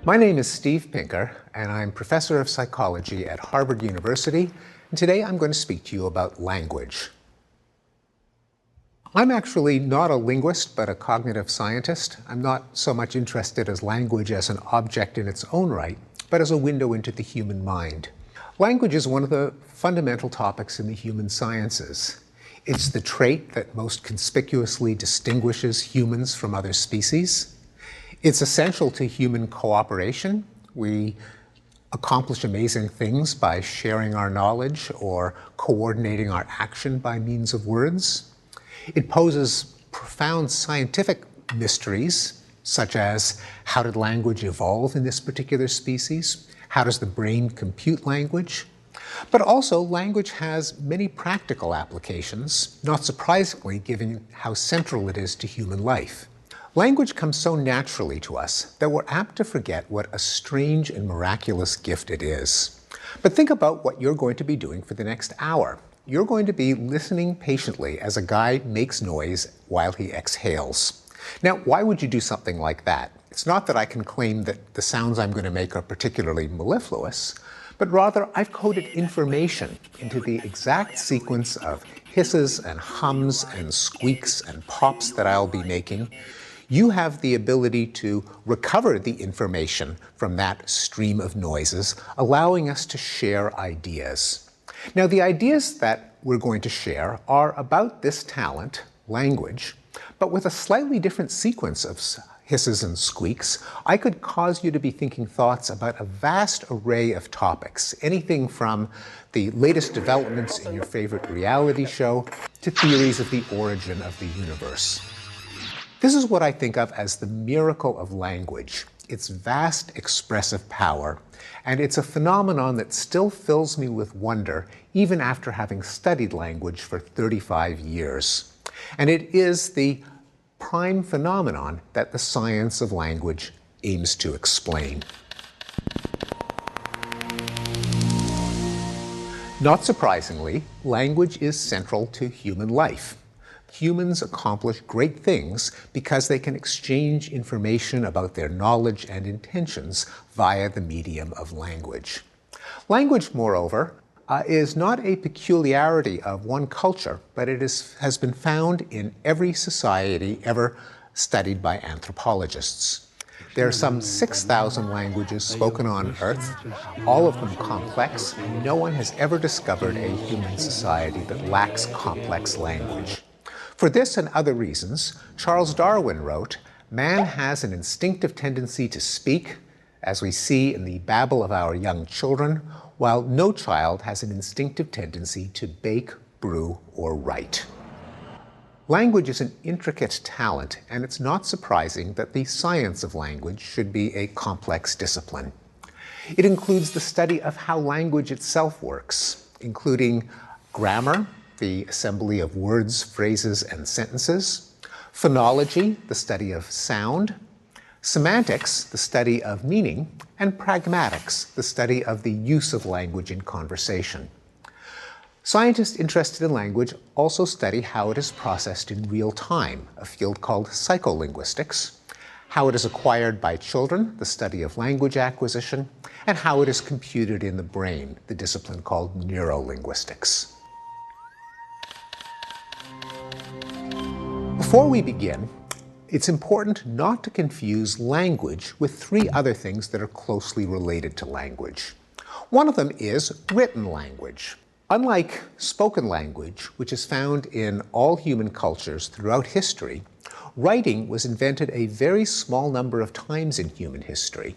My name is Steve Beynkar, and I'm professor of psychology at Harvard University, and today I'm going to speak to you about language. I'm actually not a linguist, but a cognitive scientist. I'm not so much interested as language as an object in its own right, but as a window into the human mind. Language is one of the fundamental topics in the human sciences. It's the trait that most conspicuously distinguishes humans from other species. It's essential to human cooperation. We accomplish amazing things by sharing our knowledge or coordinating our action by means of words. It poses profound scientific mysteries, such as how did language evolve in this particular species? How does the brain compute language? But also, language has many practical applications, not surprisingly, given how central it is to human life. Language comes so naturally to us that we're apt to forget what a strange and miraculous gift it is. But think about what you're going to be doing for the next hour. You're going to be listening patiently as a guy makes noise while he exhales. Now, why would you do something like that? It's not that I can claim that the sounds I'm going to make are particularly mellifluous, but rather I've coded information into the exact sequence of hisses and hums and squeaks and pops that I'll be making. You have the ability to recover the information from that stream of noises, allowing us to share ideas. Now, the ideas that we're going to share are about this talent, language, but with a slightly different sequence of hisses and squeaks. I could cause you to be thinking thoughts about a vast array of topics, anything from the latest developments in your favorite reality show to theories of the origin of the universe. This is what I think of as the miracle of language, its vast expressive power, and it's a phenomenon that still fills me with wonder even after having studied language for 35 years. And it is the prime phenomenon that the science of language aims to explain. Not surprisingly, language is central to human life. Humans accomplish great things because they can exchange information about their knowledge and intentions via the medium of language. Language, moreover, is not a peculiarity of one culture, but it has been found in every society ever studied by anthropologists. There are some 6,000 languages spoken on Earth, all of them complex, and no one has ever discovered a human society that lacks complex language. For this and other reasons, Charles Darwin wrote, "Man has an instinctive tendency to speak, as we see in the babble of our young children, while no child has an instinctive tendency to bake, brew, or write." Language is an intricate talent, and it's not surprising that the science of language should be a complex discipline. It includes the study of how language itself works, including grammar, the assembly of words, phrases, and sentences, phonology, the study of sound, semantics, the study of meaning, and pragmatics, the study of the use of language in conversation. Scientists interested in language also study how it is processed in real time, a field called psycholinguistics, how it is acquired by children, the study of language acquisition, and how it is computed in the brain, the discipline called neurolinguistics. Before we begin, it's important not to confuse language with three other things that are closely related to language. One of them is written language. Unlike spoken language, which is found in all human cultures throughout history, writing was invented a very small number of times in human history,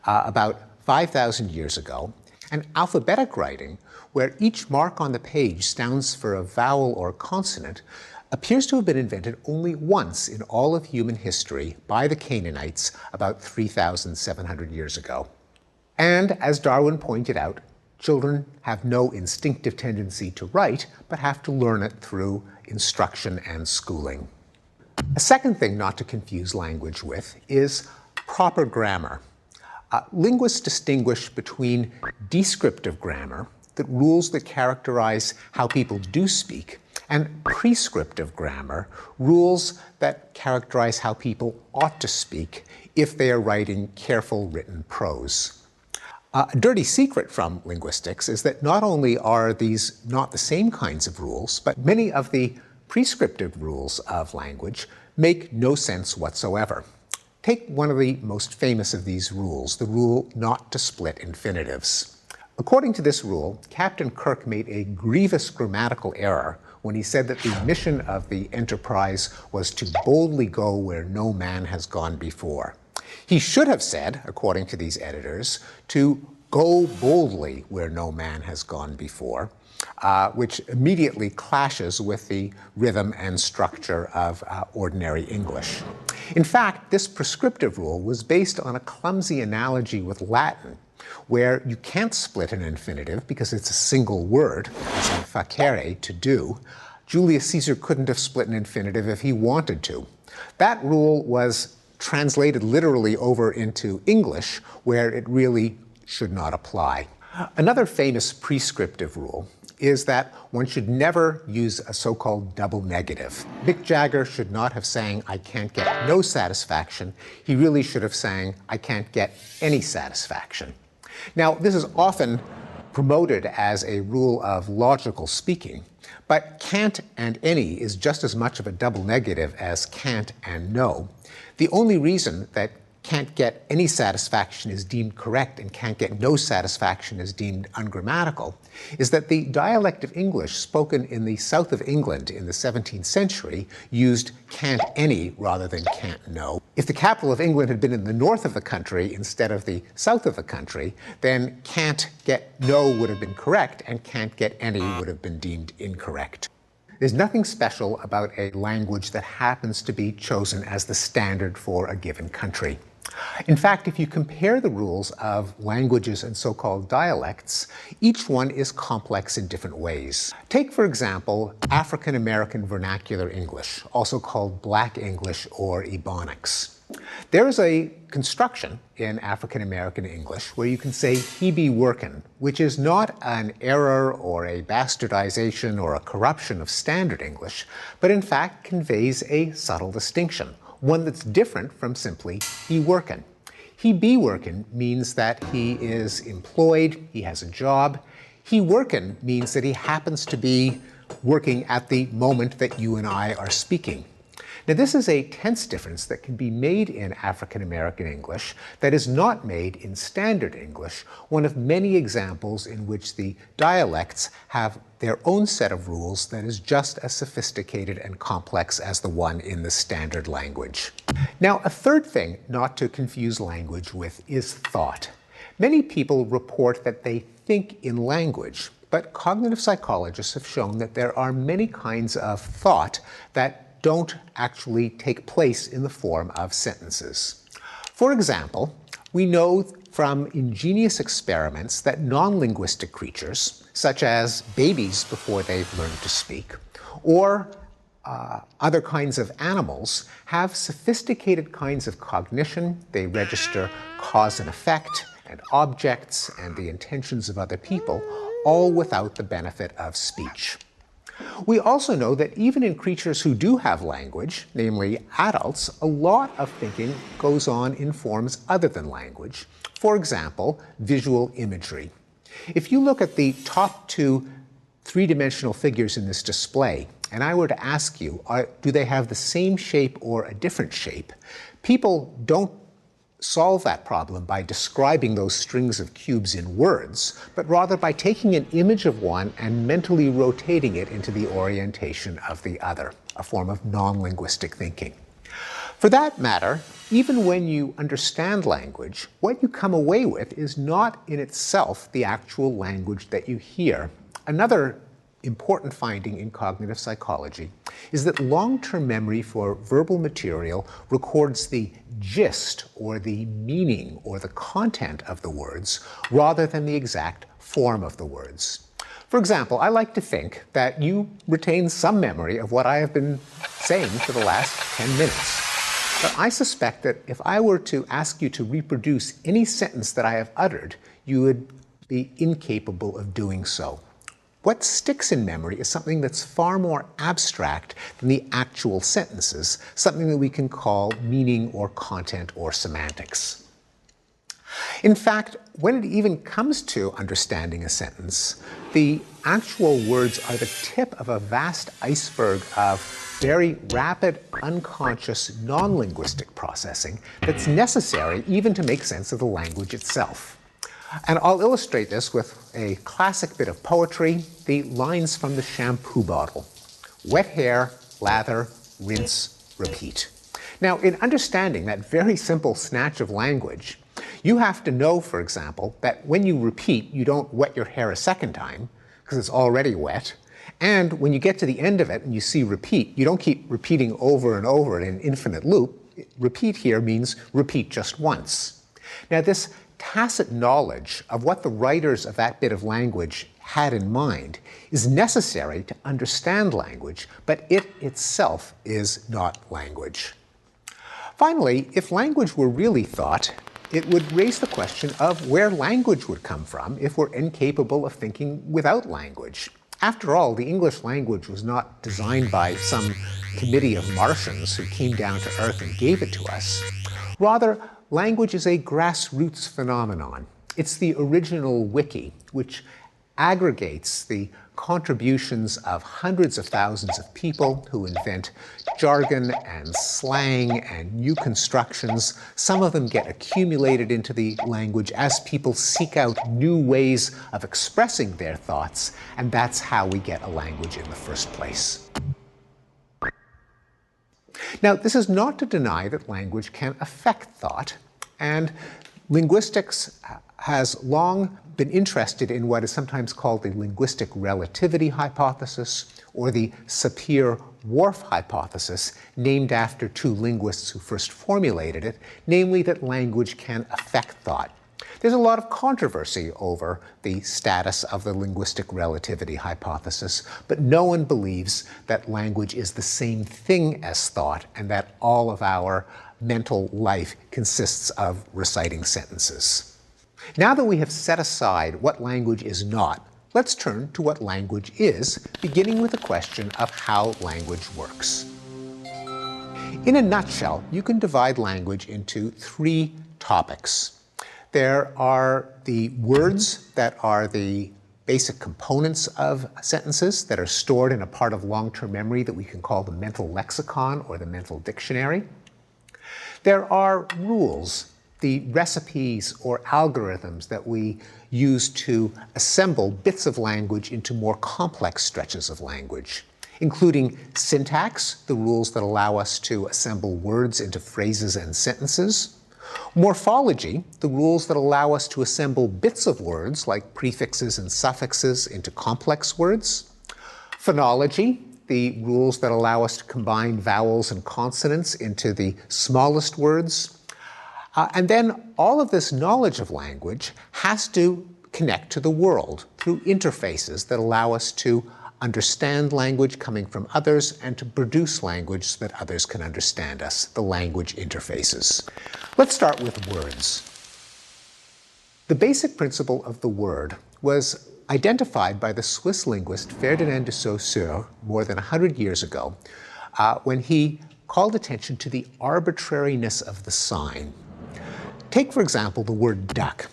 about 5,000 years ago, and alphabetic writing, where each mark on the page stands for a vowel or consonant, appears to have been invented only once in all of human history by the Canaanites about 3,700 years ago. And as Darwin pointed out, children have no instinctive tendency to write, but have to learn it through instruction and schooling. A second thing not to confuse language with is proper grammar. Linguists distinguish between descriptive grammar, rules that characterize how people do speak, and prescriptive grammar, rules that characterize how people ought to speak if they are writing careful written prose. A dirty secret from linguistics is that not only are these not the same kinds of rules, but many of the prescriptive rules of language make no sense whatsoever. Take one of the most famous of these rules, the rule not to split infinitives. According to this rule, Captain Kirk made a grievous grammatical error when he said that the mission of the Enterprise was to boldly go where no man has gone before. He should have said, according to these editors, to go boldly where no man has gone before, which immediately clashes with the rhythm and structure of ordinary English. In fact, this prescriptive rule was based on a clumsy analogy with Latin, where you can't split an infinitive because it's a single word, as in facere, to do. Julius Caesar couldn't have split an infinitive if he wanted to. That rule was translated literally over into English, where it really should not apply. Another famous prescriptive rule is that one should never use a so-called double negative. Mick Jagger should not have sang, "I can't get no satisfaction." He really should have sang, "I can't get any satisfaction." Now, this is often promoted as a rule of logical speaking, but can't and any is just as much of a double negative as can't and no. The only reason that can't get any satisfaction is deemed correct and can't get no satisfaction is deemed ungrammatical is that the dialect of English spoken in the south of England in the 17th century used can't any rather than can't no. If the capital of England had been in the north of the country instead of the south of the country, then can't get no would have been correct and can't get any would have been deemed incorrect. There's nothing special about a language that happens to be chosen as the standard for a given country. In fact, if you compare the rules of languages and so-called dialects, each one is complex in different ways. Take, for example, African American Vernacular English, also called Black English or Ebonics. There is a construction in African American English where you can say he be workin', which is not an error or a bastardization or a corruption of standard English, but in fact conveys a subtle distinction, one that's different from simply he workin'. He be workin' means that he is employed, he has a job. He workin' means that he happens to be working at the moment that you and I are speaking. Now, this is a tense difference that can be made in African American English that is not made in Standard English, one of many examples in which the dialects have their own set of rules that is just as sophisticated and complex as the one in the standard language. Now, a third thing not to confuse language with is thought. Many people report that they think in language, but cognitive psychologists have shown that there are many kinds of thought that don't actually take place in the form of sentences. For example, we know from ingenious experiments that non-linguistic creatures, such as babies before they've learned to speak, or other kinds of animals, have sophisticated kinds of cognition. They register cause and effect, and objects, and the intentions of other people, all without the benefit of speech. We also know that even in creatures who do have language, namely adults, a lot of thinking goes on in forms other than language. For example, visual imagery. If you look at the top two three-dimensional figures in this display, and I were to ask you, do they have the same shape or a different shape? People don't solve that problem by describing those strings of cubes in words, but rather by taking an image of one and mentally rotating it into the orientation of the other, a form of non-linguistic thinking. For that matter, even when you understand language, what you come away with is not in itself the actual language that you hear. Another important finding in cognitive psychology is that long-term memory for verbal material records the gist or the meaning or the content of the words rather than the exact form of the words. For example, I like to think that you retain some memory of what I have been saying for the last 10 minutes. But I suspect that if I were to ask you to reproduce any sentence that I have uttered, you would be incapable of doing so. What sticks in memory is something that's far more abstract than the actual sentences, something that we can call meaning or content or semantics. In fact, when it even comes to understanding a sentence, the actual words are the tip of a vast iceberg of very rapid, unconscious, non-linguistic processing that's necessary even to make sense of the language itself. And I'll illustrate this with a classic bit of poetry, the lines from the shampoo bottle. Wet hair, lather, rinse, repeat. Now, in understanding that very simple snatch of language, you have to know, for example, that when you repeat, you don't wet your hair a second time, because it's already wet. And when you get to the end of it and you see repeat, you don't keep repeating over and over in an infinite loop. Repeat here means repeat just once. Now, this tacit knowledge of what the writers of that bit of language had in mind is necessary to understand language, but it itself is not language. Finally, if language were really thought, it would raise the question of where language would come from if we're incapable of thinking without language. After all, the English language was not designed by some committee of Martians who came down to Earth and gave it to us. Rather, language is a grassroots phenomenon. It's the original wiki, which aggregates the contributions of hundreds of thousands of people who invent jargon and slang and new constructions. Some of them get accumulated into the language as people seek out new ways of expressing their thoughts, and that's how we get a language in the first place. Now, this is not to deny that language can affect thought, and linguistics has long been interested in what is sometimes called the linguistic relativity hypothesis or the Sapir-Whorf hypothesis, named after two linguists who first formulated it, namely that language can affect thought. There's a lot of controversy over the status of the linguistic relativity hypothesis, but no one believes that language is the same thing as thought and that all of our mental life consists of reciting sentences. Now that we have set aside what language is not, let's turn to what language is, beginning with the question of how language works. In a nutshell, you can divide language into three topics. There are the words that are the basic components of sentences that are stored in a part of long-term memory that we can call the mental lexicon or the mental dictionary. There are rules, the recipes or algorithms that we use to assemble bits of language into more complex stretches of language, including syntax, the rules that allow us to assemble words into phrases and sentences, morphology, the rules that allow us to assemble bits of words like prefixes and suffixes into complex words, phonology, the rules that allow us to combine vowels and consonants into the smallest words. And then all of this knowledge of language has to connect to the world through interfaces that allow us to understand language coming from others and to produce language so that others can understand us, the language interfaces. Let's start with words. The basic principle of the word was identified by the Swiss linguist Ferdinand de Saussure more than 100 years ago when he called attention to the arbitrariness of the sign. Take, for example, the word duck.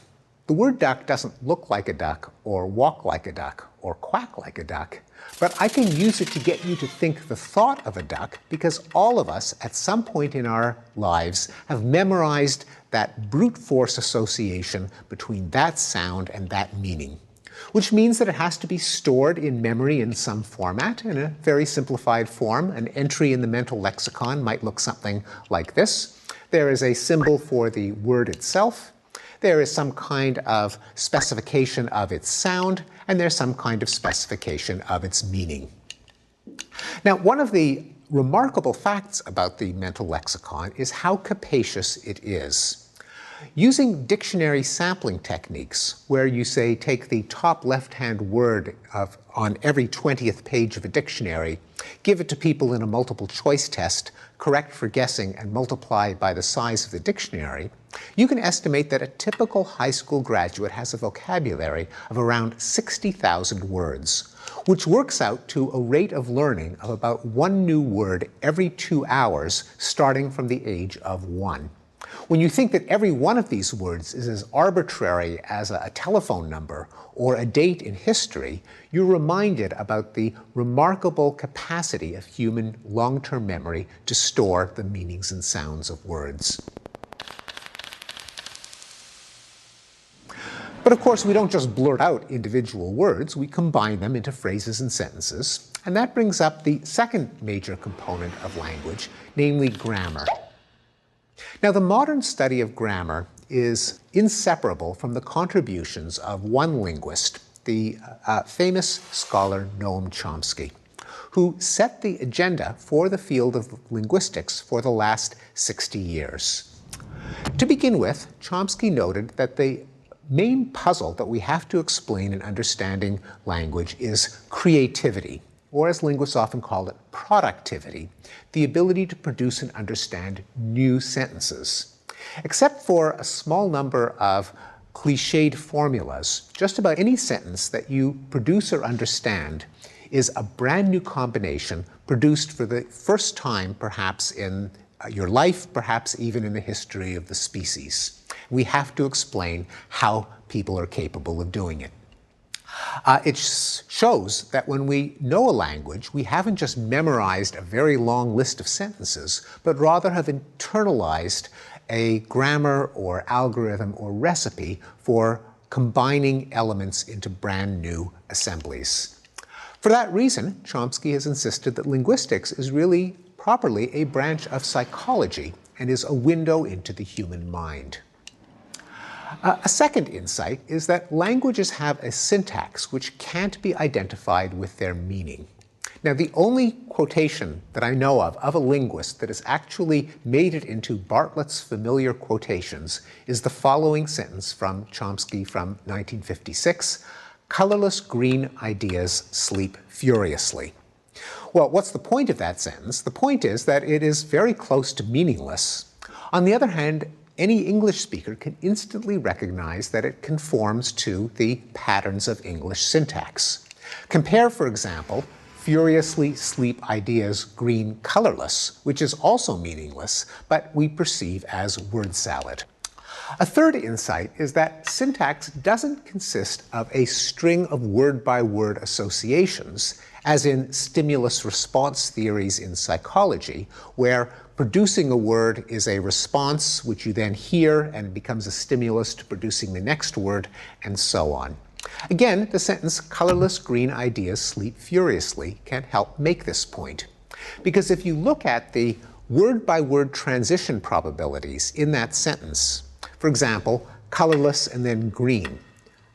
The word duck doesn't look like a duck, or walk like a duck, or quack like a duck, but I can use it to get you to think the thought of a duck because all of us, at some point in our lives, have memorized that brute force association between that sound and that meaning, which means that it has to be stored in memory in some format, in a very simplified form. An entry in the mental lexicon might look something like this. There is a symbol for the word itself. There is some kind of specification of its sound, and there's some kind of specification of its meaning. Now, one of the remarkable facts about the mental lexicon is how capacious it is. Using dictionary sampling techniques, where you say take the top left-hand word on every 20th page of a dictionary, give it to people in a multiple choice test, correct for guessing, and multiply by the size of the dictionary, you can estimate that a typical high school graduate has a vocabulary of around 60,000 words, which works out to a rate of learning of about one new word every 2 hours, starting from the age of 1. When you think that every one of these words is as arbitrary as a telephone number or a date in history, you're reminded about the remarkable capacity of human long-term memory to store the meanings and sounds of words. But of course, we don't just blurt out individual words, we combine them into phrases and sentences. And that brings up the second major component of language, namely grammar. Now, the modern study of grammar is inseparable from the contributions of one linguist, the famous scholar Noam Chomsky, who set the agenda for the field of linguistics for the last 60 years. To begin with, Chomsky noted that the main puzzle that we have to explain in understanding language is creativity, or as linguists often call it, productivity, the ability to produce and understand new sentences. Except for a small number of cliched formulas, just about any sentence that you produce or understand is a brand new combination produced for the first time perhaps in your life, perhaps even in the history of the species. We have to explain how people are capable of doing it. It shows that when we know a language, we haven't just memorized a very long list of sentences, but rather have internalized a grammar or algorithm or recipe for combining elements into brand new assemblies. For that reason, Chomsky has insisted that linguistics is really properly a branch of psychology and is a window into the human mind. A second insight is that languages have a syntax which can't be identified with their meaning. Now, the only quotation that I know of a linguist that has actually made it into Bartlett's familiar quotations is the following sentence from Chomsky from 1956, "Colorless green ideas sleep furiously." Well, what's the point of that sentence? The point is that it is very close to meaningless. On the other hand, any English speaker can instantly recognize that it conforms to the patterns of English syntax. Compare, for example, "furiously sleep ideas green colorless," which is also meaningless, but we perceive as word salad. A third insight is that syntax doesn't consist of a string of word-by-word associations, as in stimulus-response theories in psychology, where producing a word is a response which you then hear and becomes a stimulus to producing the next word, and so on. Again, the sentence "colorless green ideas sleep furiously" can help make this point. Because if you look at the word-by-word transition probabilities in that sentence, for example, colorless and then green,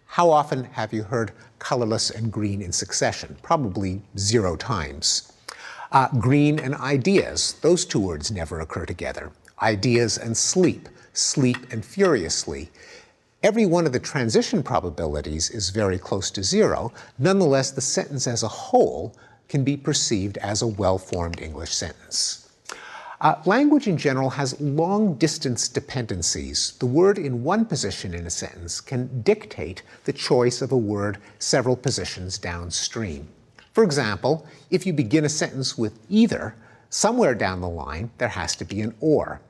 how often have you heard colorless and green in succession? Probably 0 times. Green and ideas, those two words never occur together. Ideas and sleep, sleep and furiously. Every one of the transition probabilities is very close to 0. Nonetheless, the sentence as a whole can be perceived as a well-formed English sentence. Language in general has long-distance dependencies. The word in one position in a sentence can dictate the choice of a word several positions downstream. For example, if you begin a sentence with either, somewhere down the line there has to be an or.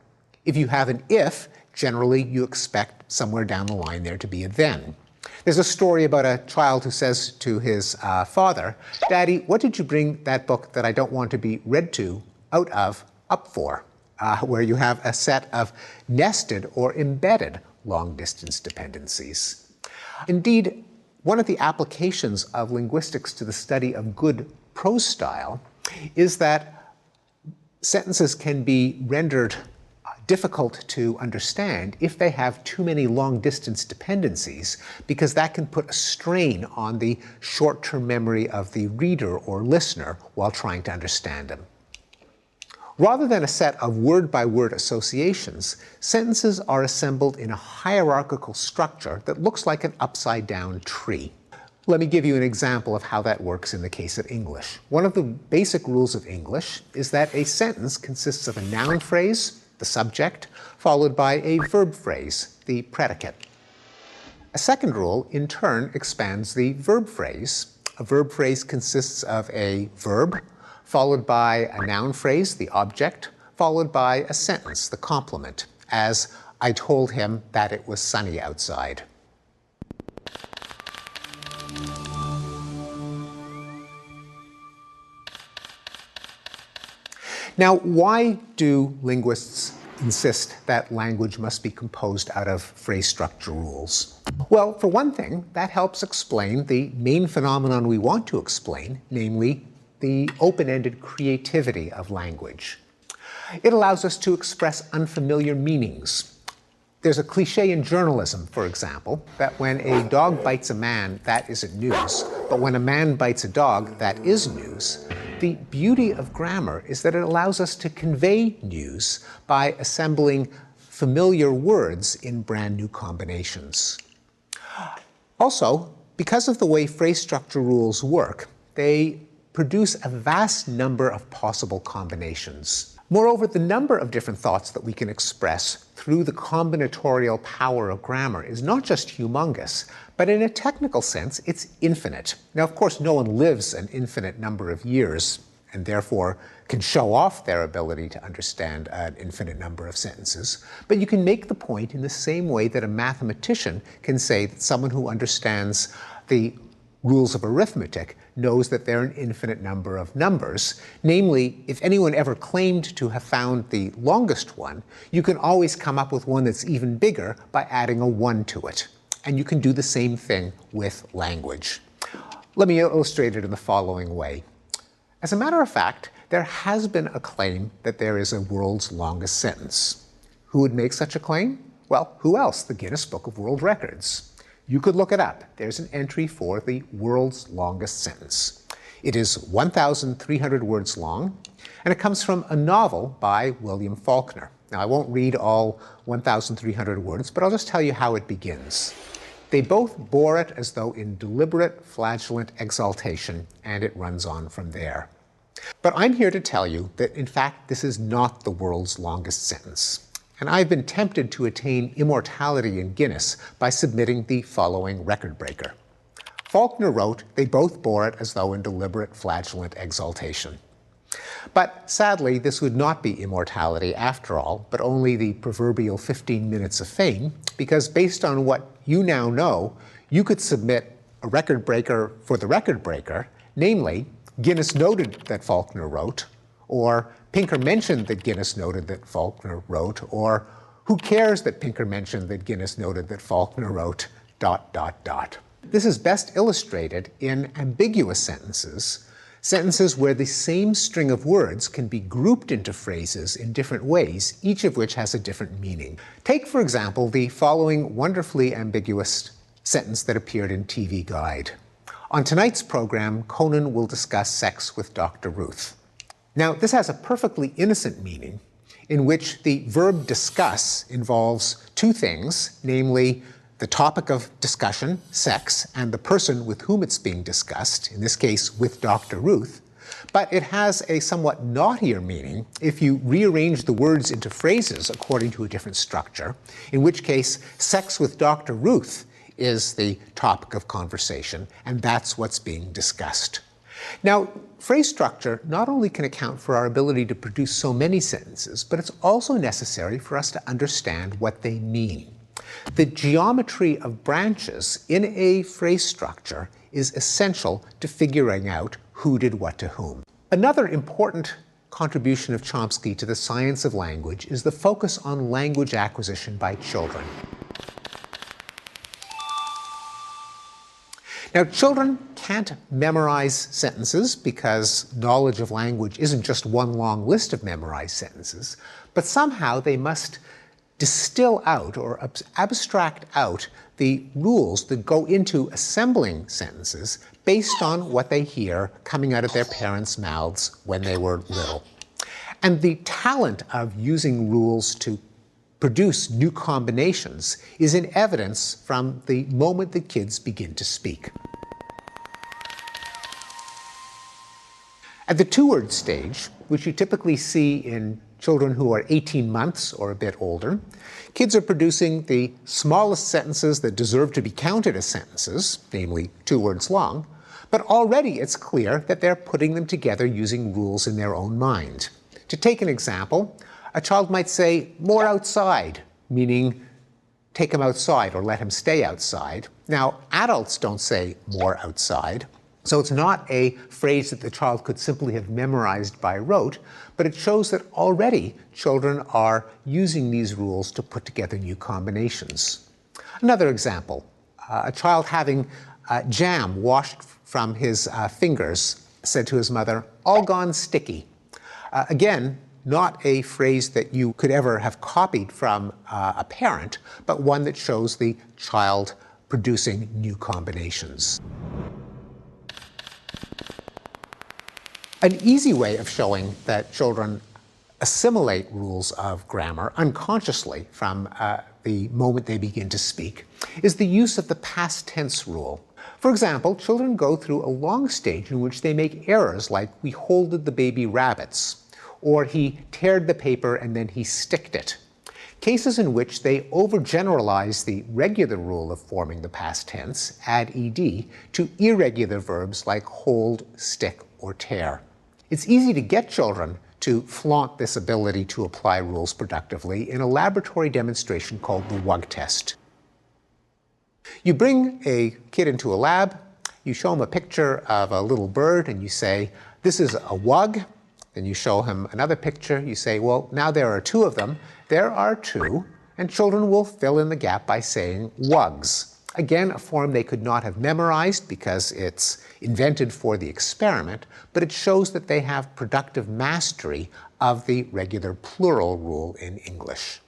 If you have an if, generally you expect somewhere down the line there to be a then. There's a story about a child who says to his father, "Daddy, what did you bring that book that I don't want to be read to out of up for?" Where you have a set of nested or embedded long-distance dependencies. Indeed, one of the applications of linguistics to the study of good prose style is that sentences can be rendered difficult to understand if they have too many long-distance dependencies, because that can put a strain on the short-term memory of the reader or listener while trying to understand them. Rather than a set of word-by-word associations, sentences are assembled in a hierarchical structure that looks like an upside-down tree. Let me give you an example of how that works in the case of English. One of the basic rules of English is that a sentence consists of a noun phrase, the subject, followed by a verb phrase, the predicate. A second rule, in turn, expands the verb phrase. A verb phrase consists of a verb, followed by a noun phrase, the object, followed by a sentence, the complement, as I told him that it was sunny outside. Now, why do linguists insist that language must be composed out of phrase structure rules? Well, for one thing, that helps explain the main phenomenon we want to explain, namely the open-ended creativity of language. It allows us to express unfamiliar meanings. There's a cliche in journalism, for example, that when a dog bites a man, that isn't news, but when a man bites a dog, that is news. The beauty of grammar is that it allows us to convey news by assembling familiar words in brand new combinations. Also, because of the way phrase structure rules work, they produce a vast number of possible combinations. Moreover, the number of different thoughts that we can express through the combinatorial power of grammar is not just humongous, but in a technical sense, it's infinite. Now, of course, no one lives an infinite number of years and therefore can show off their ability to understand an infinite number of sentences, but you can make the point in the same way that a mathematician can say that someone who understands the rules of arithmetic knows that there are an infinite number of numbers. Namely, if anyone ever claimed to have found the longest one, you can always come up with one that's even bigger by adding a 1 to it. And you can do the same thing with language. Let me illustrate it in the following way. As a matter of fact, there has been a claim that there is a world's longest sentence. Who would make such a claim? Well, who else? The Guinness Book of World Records. You could look it up. There's an entry for the world's longest sentence. It is 1,300 words long, and it comes from a novel by William Faulkner. Now, I won't read all 1,300 words, but I'll just tell you how it begins. They both bore it as though in deliberate, flagellant exaltation, and it runs on from there. But I'm here to tell you that, in fact, this is not the world's longest sentence. And I've been tempted to attain immortality in Guinness by submitting the following record breaker. Faulkner wrote, they both bore it as though in deliberate, flagellant exaltation. But sadly, this would not be immortality after all, but only the proverbial 15 minutes of fame, because based on what you now know, you could submit a record breaker for the record breaker, namely, Guinness noted that Faulkner wrote, or Pinker mentioned that Guinness noted that Faulkner wrote, or who cares that Pinker mentioned that Guinness noted that Faulkner wrote, ... This is best illustrated in ambiguous sentences, sentences where the same string of words can be grouped into phrases in different ways, each of which has a different meaning. Take, for example, the following wonderfully ambiguous sentence that appeared in TV Guide. On tonight's program, Conan will discuss sex with Dr. Ruth. Now, this has a perfectly innocent meaning in which the verb discuss involves two things, namely the topic of discussion, sex, and the person with whom it's being discussed, in this case with Dr. Ruth, but it has a somewhat naughtier meaning if you rearrange the words into phrases according to a different structure, in which case sex with Dr. Ruth is the topic of conversation, and that's what's being discussed. Now, phrase structure not only can account for our ability to produce so many sentences, but it's also necessary for us to understand what they mean. The geometry of branches in a phrase structure is essential to figuring out who did what to whom. Another important contribution of Chomsky to the science of language is the focus on language acquisition by children. Now, children can't memorize sentences because knowledge of language isn't just one long list of memorized sentences, but somehow they must distill out or abstract out the rules that go into assembling sentences based on what they hear coming out of their parents' mouths when they were little. And the talent of using rules to produce new combinations is in evidence from the moment that kids begin to speak. At the two-word stage, which you typically see in children who are 18 months or a bit older, kids are producing the smallest sentences that deserve to be counted as sentences, namely 2 words long, but already it's clear that they're putting them together using rules in their own mind. To take an example, a child might say, "more outside," meaning take him outside or let him stay outside. Now, adults don't say "more outside," so it's not a phrase that the child could simply have memorized by rote, but it shows that already children are using these rules to put together new combinations. Another example, a child having jam washed from his fingers said to his mother, "all gone sticky." Again, not a phrase that you could ever have copied from a parent, but one that shows the child producing new combinations. An easy way of showing that children assimilate rules of grammar unconsciously from the moment they begin to speak is the use of the past tense rule. For example, children go through a long stage in which they make errors like "we holded the baby rabbits," or "he teared the paper and then he sticked it." Cases in which they overgeneralize the regular rule of forming the past tense, add ed, to irregular verbs like hold, stick, or tear. It's easy to get children to flaunt this ability to apply rules productively in a laboratory demonstration called the WUG test. You bring a kid into a lab, you show him a picture of a little bird, and you say, "this is a WUG." Then you show him another picture, you say, "well, now there are 2 of them." There are 2, and children will fill in the gap by saying WUGs. Again, a form they could not have memorized because it's invented for the experiment, but it shows that they have productive mastery of the regular plural rule in English.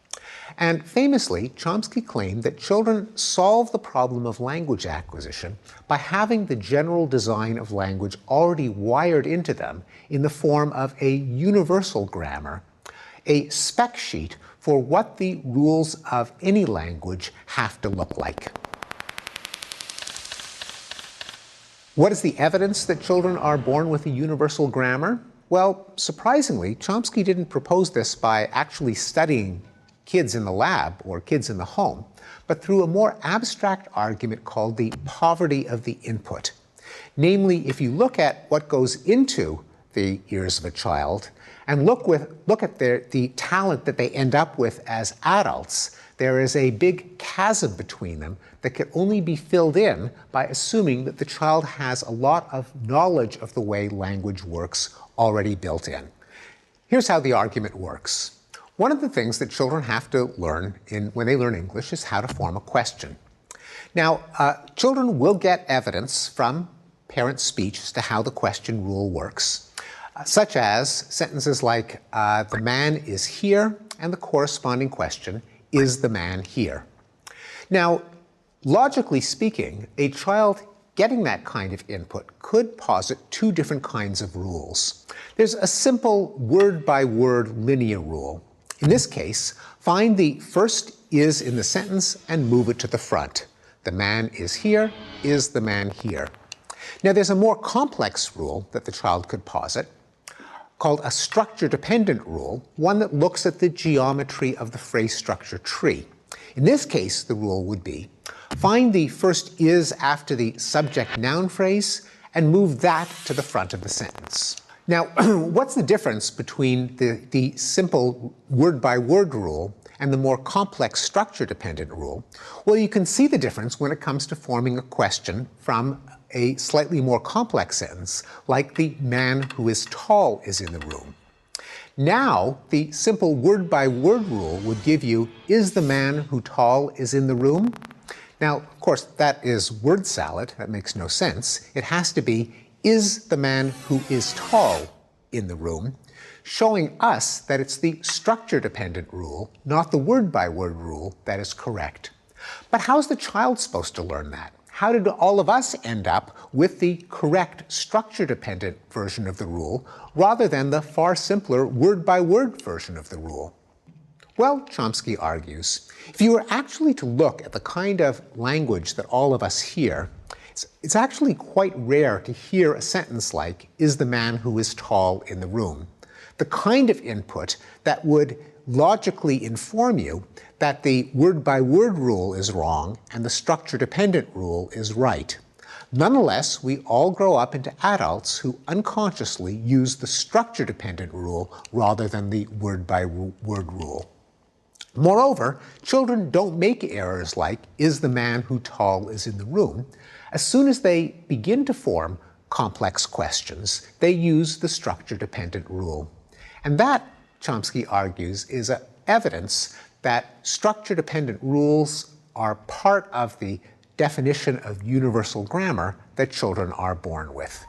And famously, Chomsky claimed that children solve the problem of language acquisition by having the general design of language already wired into them in the form of a universal grammar, a spec sheet for what the rules of any language have to look like. What is the evidence that children are born with a universal grammar? Well, surprisingly, Chomsky didn't propose this by actually studying kids in the lab or kids in the home, but through a more abstract argument called the poverty of the input. Namely, if you look at what goes into the ears of a child and look at the talent that they end up with as adults, there is a big chasm between them that can only be filled in by assuming that the child has a lot of knowledge of the way language works already built in. Here's how the argument works. One of the things that children have to learn when they learn English is how to form a question. Now, children will get evidence from parent speech as to how the question rule works, such as sentences like, "the man is here," and the corresponding question, "is the man here?" Now, logically speaking, a child getting that kind of input could posit 2 different kinds of rules. There's a simple word-by-word linear rule. In this case, find the first "is" in the sentence and move it to the front. "The man is here," "is the man here?" Now, there's a more complex rule that the child could posit called a structure-dependent rule, one that looks at the geometry of the phrase structure tree. In this case, the rule would be, find the first "is" after the subject-noun phrase and move that to the front of the sentence. Now, what's the difference between the simple word-by-word rule and the more complex structure-dependent rule? Well, you can see the difference when it comes to forming a question from a slightly more complex sentence, like "the man who is tall is in the room." Now, the simple word-by-word rule would give you, "is the man who tall is in the room?" Now, of course, that is word salad. That makes no sense. It has to be, "is the man who is tall in the room?" showing us that it's the structure-dependent rule, not the word-by-word rule, that is correct. But how's the child supposed to learn that? how did all of us end up with the correct structure-dependent version of the rule rather than the far simpler word-by-word version of the rule? Well, Chomsky argues, if you were actually to look at the kind of language that all of us hear, it's actually quite rare to hear a sentence like, "Is the man who is tall in the room?" The kind of input that would logically inform you that the word-by-word rule is wrong and the structure-dependent rule is right. Nonetheless, we all grow up into adults who unconsciously use the structure-dependent rule rather than the word-by-word rule. Moreover, children don't make errors like, "Is the man who tall is in the room?" As soon as they begin to form complex questions, they use the structure-dependent rule. And that, Chomsky argues, is evidence that structure-dependent rules are part of the definition of universal grammar that children are born with.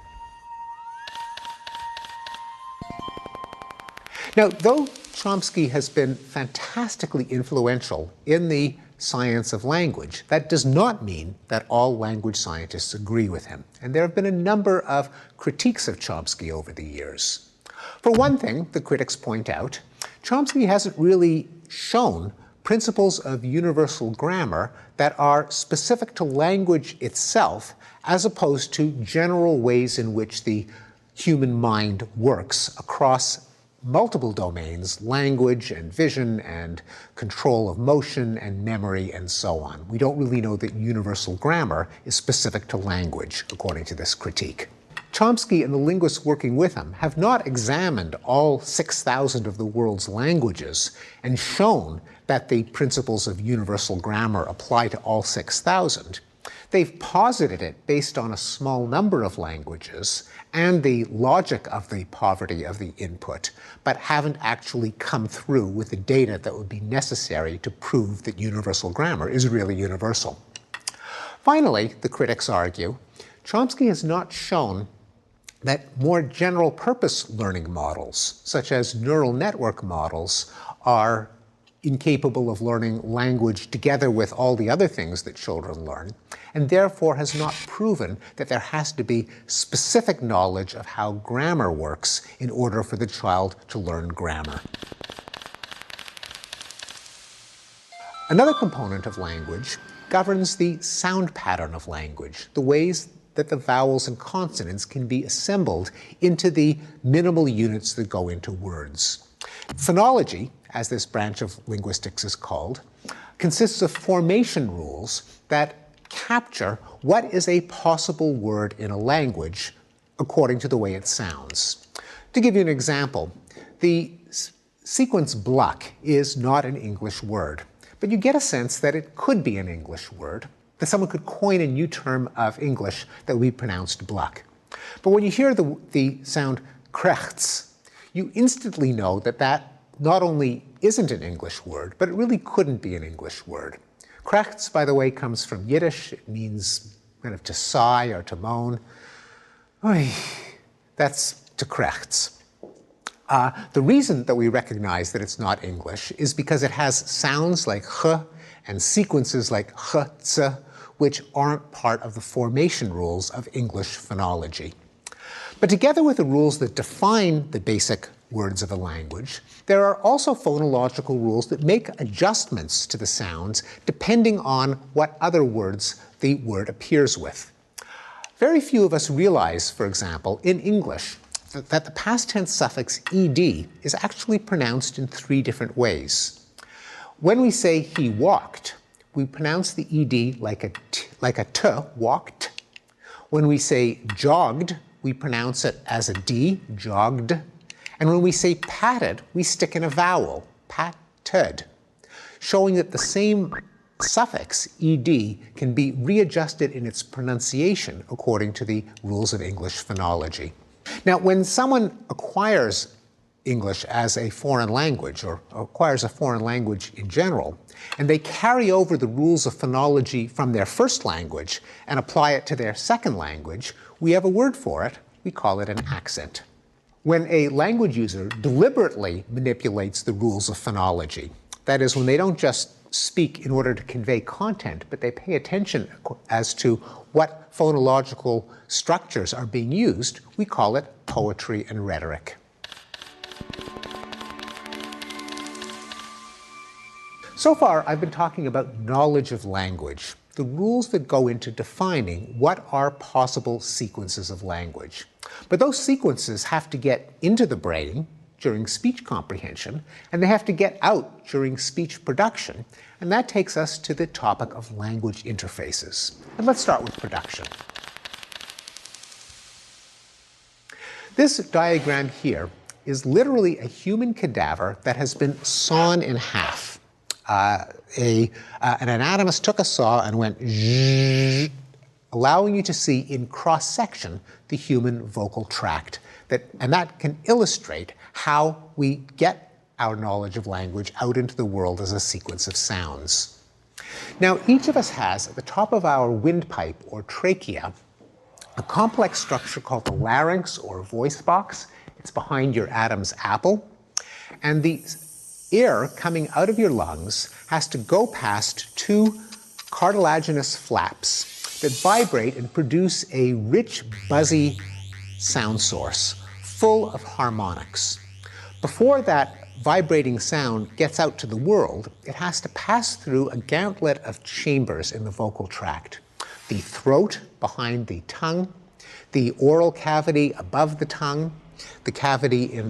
Now, though Chomsky has been fantastically influential in the science of language, that does not mean that all language scientists agree with him. And there have been a number of critiques of Chomsky over the years. For one thing, the critics point out, Chomsky hasn't really shown principles of universal grammar that are specific to language itself, as opposed to general ways in which the human mind works across multiple domains, language and vision and control of motion and memory and so on. We don't really know that universal grammar is specific to language, according to this critique. Chomsky and the linguists working with him have not examined all 6,000 of the world's languages and shown that the principles of universal grammar apply to all 6,000. They've posited it based on a small number of languages and the logic of the poverty of the input, but haven't actually come through with the data that would be necessary to prove that universal grammar is really universal. Finally, the critics argue, Chomsky has not shown that more general purpose learning models, such as neural network models, are incapable of learning language together with all the other things that children learn, and therefore has not proven that there has to be specific knowledge of how grammar works in order for the child to learn grammar. Another component of language governs the sound pattern of language, the ways that the vowels and consonants can be assembled into the minimal units that go into words. Phonology, as this branch of linguistics is called, consists of formation rules that capture what is a possible word in a language according to the way it sounds. To give you an example, the sequence "bluck" is not an English word, but you get a sense that it could be an English word, that someone could coin a new term of English that would be pronounced "bluck." But when you hear the sound "krechts," you instantly know that that not only isn't an English word, but it really couldn't be an English word. Krechts, by the way, comes from Yiddish. It means kind of to sigh or to moan. Oy, that's to krechts. The reason that we recognize that it's not English is because it has sounds like ch and sequences like ch, tz, which aren't part of the formation rules of English phonology. But together with the rules that define the basic words of a language, there are also phonological rules that make adjustments to the sounds depending on what other words the word appears with. Very few of us realize, for example, in English, that the past tense suffix ed is actually pronounced in 3 different ways. When we say he walked, we pronounce the ed like a t, walked. When we say jogged, we pronounce it as a d, jogged. And when we say patted, we stick in a vowel, patted, showing that the same suffix, ed, can be readjusted in its pronunciation according to the rules of English phonology. Now, when someone acquires English as a foreign language, or acquires a foreign language in general, and they carry over the rules of phonology from their first language and apply it to their second language, we have a word for it. We call it an accent. When a language user deliberately manipulates the rules of phonology, that is, when they don't just speak in order to convey content, but they pay attention as to what phonological structures are being used, we call it poetry and rhetoric. So far, I've been talking about knowledge of language, the rules that go into defining what are possible sequences of language. But those sequences have to get into the brain during speech comprehension, and they have to get out during speech production, and that takes us to the topic of language interfaces. And let's start with production. This diagram here is literally a human cadaver that has been sawn in half. An anatomist took a saw and went zzzz, allowing you to see in cross-section the human vocal tract. And that can illustrate how we get our knowledge of language out into the world as a sequence of sounds. Now, each of us has, at the top of our windpipe or trachea, a complex structure called the larynx or voice box. It's behind your Adam's apple. And the air coming out of your lungs has to go past two cartilaginous flaps that vibrate and produce a rich, buzzy sound source full of harmonics. Before that vibrating sound gets out to the world, it has to pass through a gauntlet of chambers in the vocal tract. The throat behind the tongue, the oral cavity above the tongue, the cavity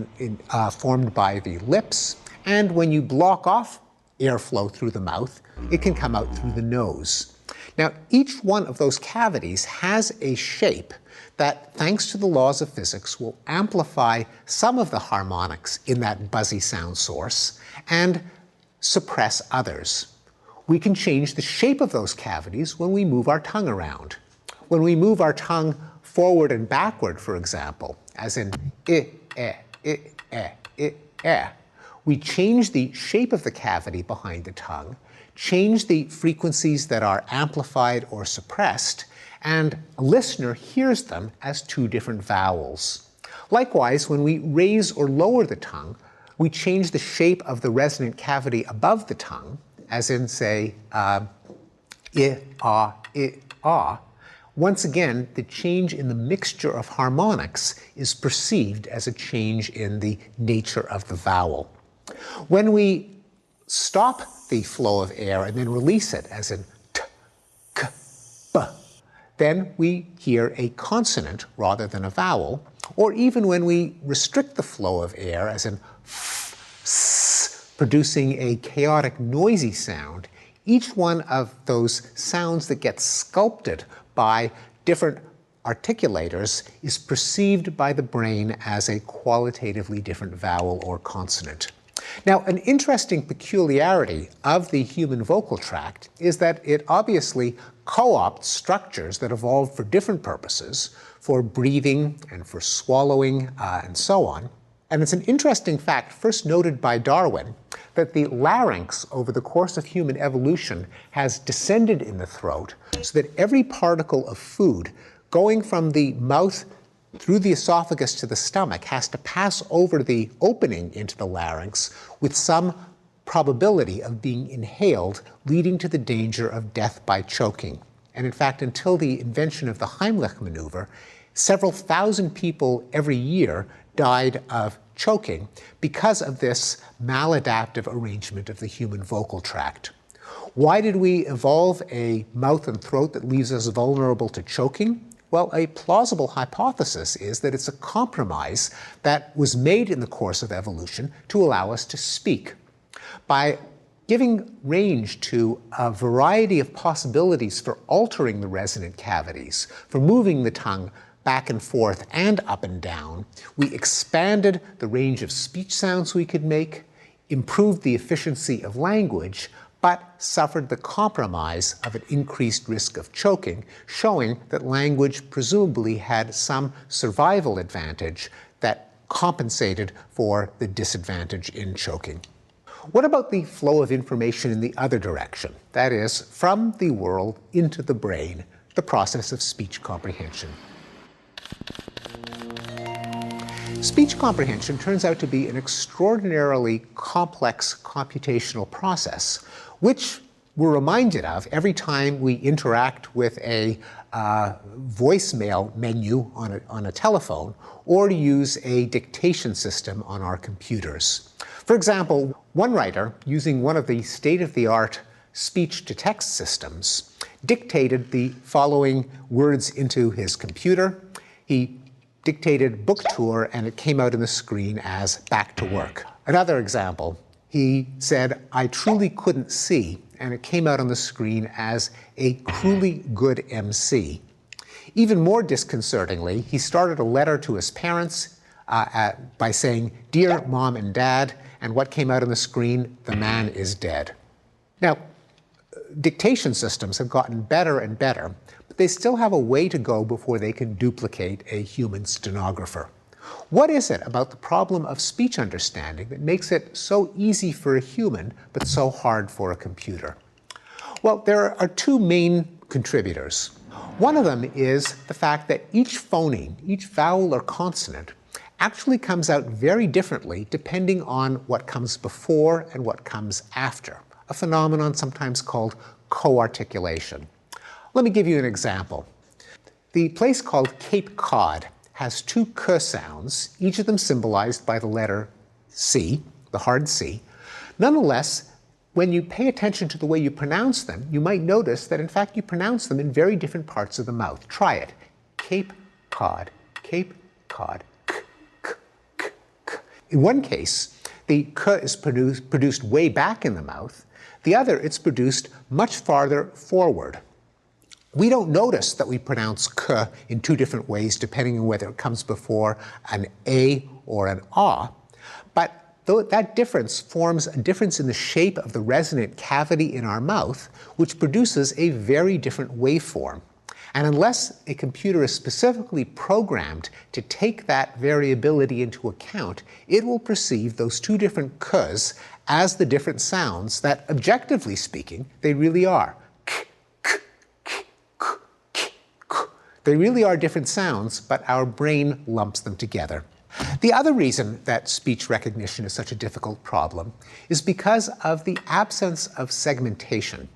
formed by the lips, and when you block off airflow through the mouth, it can come out through the nose. Now, each one of those cavities has a shape that, thanks to the laws of physics, will amplify some of the harmonics in that buzzy sound source and suppress others. We can change the shape of those cavities when we move our tongue around. When we move our tongue forward and backward, for example, as in we change the shape of the cavity behind the tongue, change the frequencies that are amplified or suppressed, and a listener hears them as two different vowels. Likewise, when we raise or lower the tongue, we change the shape of the resonant cavity above the tongue, as in, say, I, ah. Once again, the change in the mixture of harmonics is perceived as a change in the nature of the vowel. When we stop the flow of air and then release it, as in t, k, b, then we hear a consonant rather than a vowel. Or even when we restrict the flow of air, as in f, s, producing a chaotic, noisy sound, each one of those sounds that gets sculpted by different articulators is perceived by the brain as a qualitatively different vowel or consonant. Now, an interesting peculiarity of the human vocal tract is that it obviously co-opts structures that evolved for different purposes, for breathing and for swallowing and so on. And it's an interesting fact, first noted by Darwin, that the larynx over the course of human evolution has descended in the throat so that every particle of food going from the mouth through the esophagus to the stomach has to pass over the opening into the larynx with some probability of being inhaled, leading to the danger of death by choking. And in fact, until the invention of the Heimlich maneuver, several thousand people every year died of choking because of this maladaptive arrangement of the human vocal tract. Why did we evolve a mouth and throat that leaves us vulnerable to choking? Well, a plausible hypothesis is that it's a compromise that was made in the course of evolution to allow us to speak. By giving range to a variety of possibilities for altering the resonant cavities, for moving the tongue back and forth and up and down, we expanded the range of speech sounds we could make, improved the efficiency of language, but suffered the compromise of an increased risk of choking, showing that language presumably had some survival advantage that compensated for the disadvantage in choking. What about the flow of information in the other direction? That is, from the world into the brain, the process of speech comprehension. Speech comprehension turns out to be an extraordinarily complex computational process which we're reminded of every time we interact with a voicemail menu on a telephone or to use a dictation system on our computers. For example, one writer, using one of the state-of-the-art speech-to-text systems, dictated the following words into his computer. He dictated book tour, and it came out on the screen as back to work. Another example, he said, I truly couldn't see, and it came out on the screen as a cruelly good MC. Even more disconcertingly, he started a letter to his parents by saying, Dear Mom and Dad, and what came out on the screen, the man is dead. Now, dictation systems have gotten better and better, but they still have a way to go before they can duplicate a human stenographer. What is it about the problem of speech understanding that makes it so easy for a human, but so hard for a computer? Well, there are two main contributors. One of them is the fact that each phoneme, each vowel or consonant, actually comes out very differently depending on what comes before and what comes after, a phenomenon sometimes called co-articulation. Let me give you an example. The place called Cape Cod has two k sounds, each of them symbolized by the letter C, the hard C. Nonetheless, when you pay attention to the way you pronounce them, you might notice that in fact you pronounce them in very different parts of the mouth. Try it. Cape Cod, Cape Cod, k, k, k, k. In one case, the k is produced way back in the mouth. The other, it's produced much farther forward. We don't notice that we pronounce k in two different ways depending on whether it comes before an a or an ah, but that difference forms a difference in the shape of the resonant cavity in our mouth, which produces a very different waveform. And unless a computer is specifically programmed to take that variability into account, it will perceive those two different k's as the different sounds that, objectively speaking, they really are. They really are different sounds, but our brain lumps them together. The other reason that speech recognition is such a difficult problem is because of the absence of segmentation.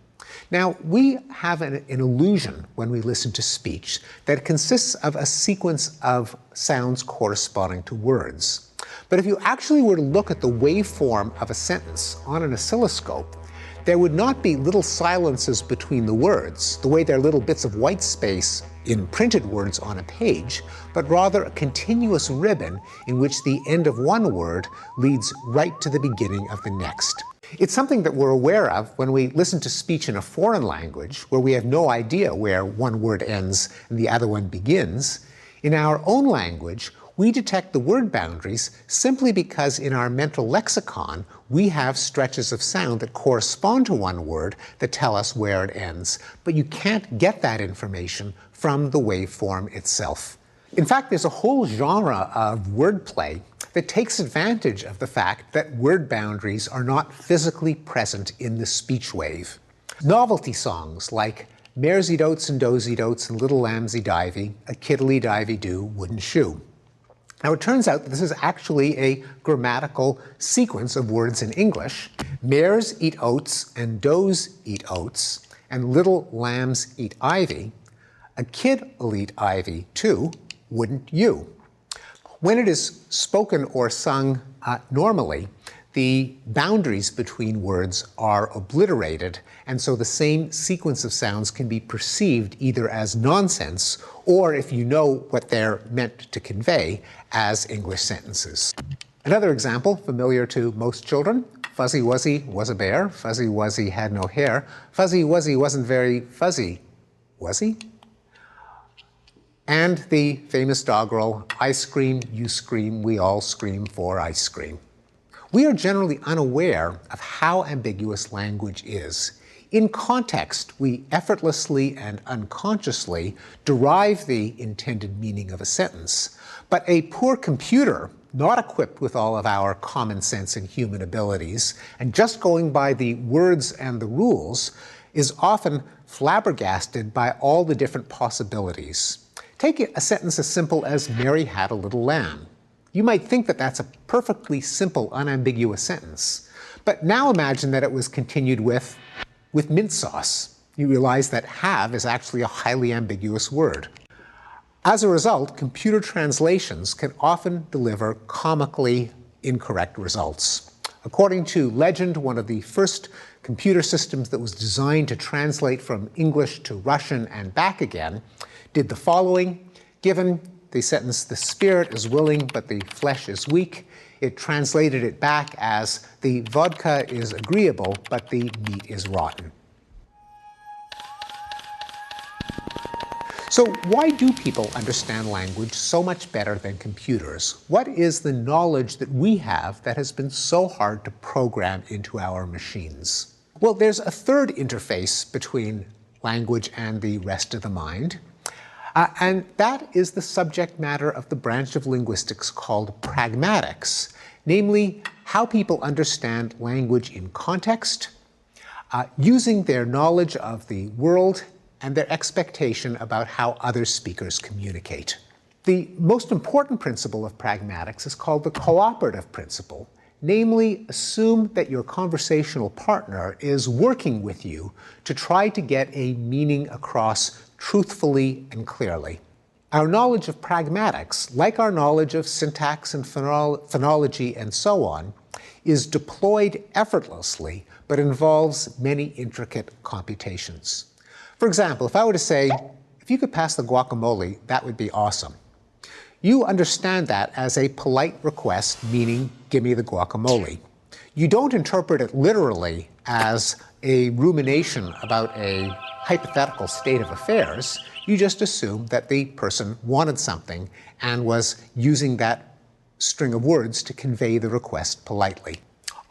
Now, we have an illusion when we listen to speech that it consists of a sequence of sounds corresponding to words. But if you actually were to look at the waveform of a sentence on an oscilloscope, there would not be little silences between the words, the way there are little bits of white space in printed words on a page, but rather a continuous ribbon in which the end of one word leads right to the beginning of the next. It's something that we're aware of when we listen to speech in a foreign language, where we have no idea where one word ends and the other one begins. In our own language, we detect the word boundaries simply because in our mental lexicon, we have stretches of sound that correspond to one word that tell us where it ends. But you can't get that information from the waveform itself. In fact, there's a whole genre of wordplay that takes advantage of the fact that word boundaries are not physically present in the speech wave. Novelty songs like Maresy Dotes and Dozy Dotes and Little Lambsy Divey, a Kiddly Divey Do Wooden Shoe. Now, it turns out that this is actually a grammatical sequence of words in English. Mares eat oats and does eat oats, and little lambs eat ivy. A kid'll eat ivy too, wouldn't you? When it is spoken or sung normally, the boundaries between words are obliterated, and so the same sequence of sounds can be perceived either as nonsense or, if you know what they're meant to convey, as English sentences. Another example, familiar to most children, Fuzzy Wuzzy was a bear, Fuzzy Wuzzy had no hair, Fuzzy Wuzzy wasn't very fuzzy, was he? And the famous doggerel, I scream, you scream, we all scream for ice cream. We are generally unaware of how ambiguous language is. In context, we effortlessly and unconsciously derive the intended meaning of a sentence. But a poor computer, not equipped with all of our common sense and human abilities, and just going by the words and the rules, is often flabbergasted by all the different possibilities. Take a sentence as simple as Mary had a little lamb. You might think that that's a perfectly simple, unambiguous sentence. But now imagine that it was continued with mint sauce. You realize that have is actually a highly ambiguous word. As a result, computer translations can often deliver comically incorrect results. According to legend, one of the first computer systems that was designed to translate from English to Russian and back again did the following. Given the sentence, "The spirit is willing, but the flesh is weak," it translated it back as, "The vodka is agreeable, but the meat is rotten." So why do people understand language so much better than computers? What is the knowledge that we have that has been so hard to program into our machines? Well, there's a third interface between language and the rest of the mind, and that is the subject matter of the branch of linguistics called pragmatics, namely how people understand language in context, using their knowledge of the world and their expectation about how other speakers communicate. The most important principle of pragmatics is called the cooperative principle, namely assume that your conversational partner is working with you to try to get a meaning across truthfully and clearly. Our knowledge of pragmatics, like our knowledge of syntax and phonology and so on, is deployed effortlessly but involves many intricate computations. For example, if I were to say, "If you could pass the guacamole, that would be awesome," you understand that as a polite request, meaning, "Give me the guacamole." You don't interpret it literally as a rumination about a hypothetical state of affairs. You just assume that the person wanted something and was using that string of words to convey the request politely.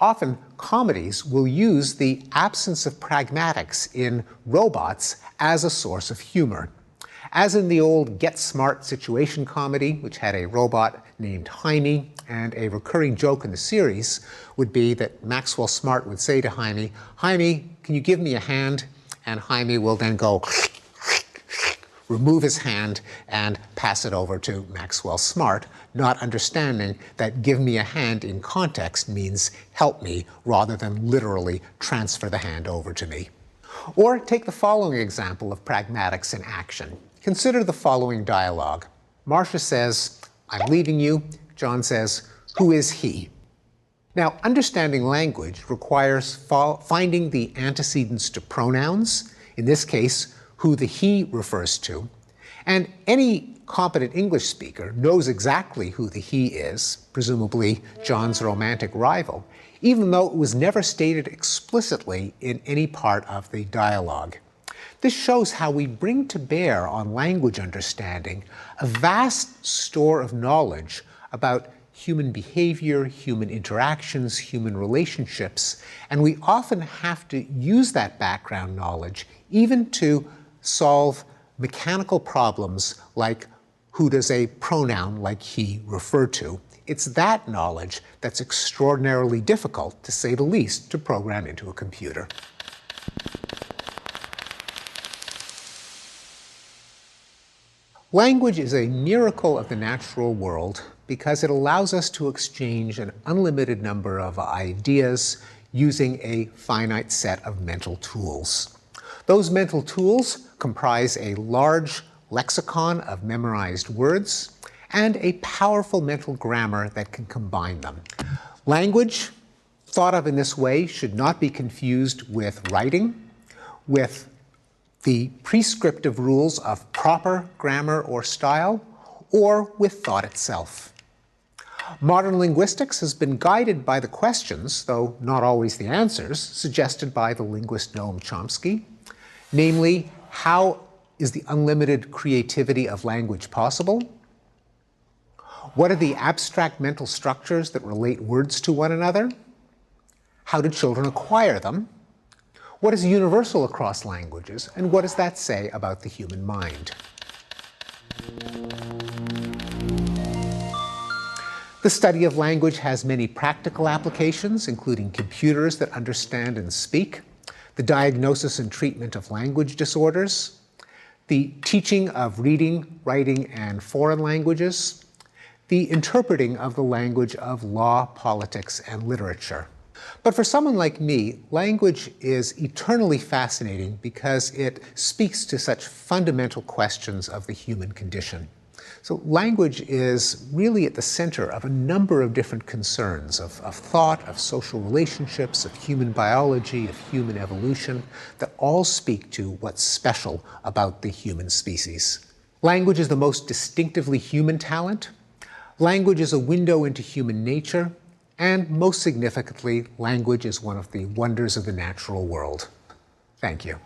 Often, comedies will use the absence of pragmatics in robots as a source of humor. As in the old Get Smart situation comedy, which had a robot named Jaime, and a recurring joke in the series would be that Maxwell Smart would say to Jaime, "Jaime, can you give me a hand?" And Jaime will then go remove his hand and pass it over to Maxwell Smart, not understanding that "give me a hand" in context means help me rather than literally transfer the hand over to me. Or take the following example of pragmatics in action. Consider the following dialogue. Marcia says, "I'm leaving you." John says, "Who is he?" Now, understanding language requires finding the antecedents to pronouns, in this case, who the he refers to. And any competent English speaker knows exactly who the he is, presumably John's romantic rival, even though it was never stated explicitly in any part of the dialogue. This shows how we bring to bear on language understanding a vast store of knowledge about human behavior, human interactions, human relationships, and we often have to use that background knowledge even to solve mechanical problems like who does a pronoun like he refer to. It's that knowledge that's extraordinarily difficult, to say the least, to program into a computer. Language is a miracle of the natural world because it allows us to exchange an unlimited number of ideas using a finite set of mental tools. Those mental tools comprise a large lexicon of memorized words and a powerful mental grammar that can combine them. Language, thought of in this way, should not be confused with writing, with the prescriptive rules of proper grammar or style, or with thought itself. Modern linguistics has been guided by the questions, though not always the answers, suggested by the linguist Noam Chomsky, namely, how is the unlimited creativity of language possible? What are the abstract mental structures that relate words to one another? How do children acquire them? What is universal across languages, and what does that say about the human mind? The study of language has many practical applications, including computers that understand and speak, the diagnosis and treatment of language disorders, the teaching of reading, writing, and foreign languages, the interpreting of the language of law, politics, and literature. But for someone like me, language is eternally fascinating because it speaks to such fundamental questions of the human condition. So language is really at the center of a number of different concerns of thought, of social relationships, of human biology, of human evolution, that all speak to what's special about the human species. Language is the most distinctively human talent. Language is a window into human nature. And most significantly, language is one of the wonders of the natural world. Thank you.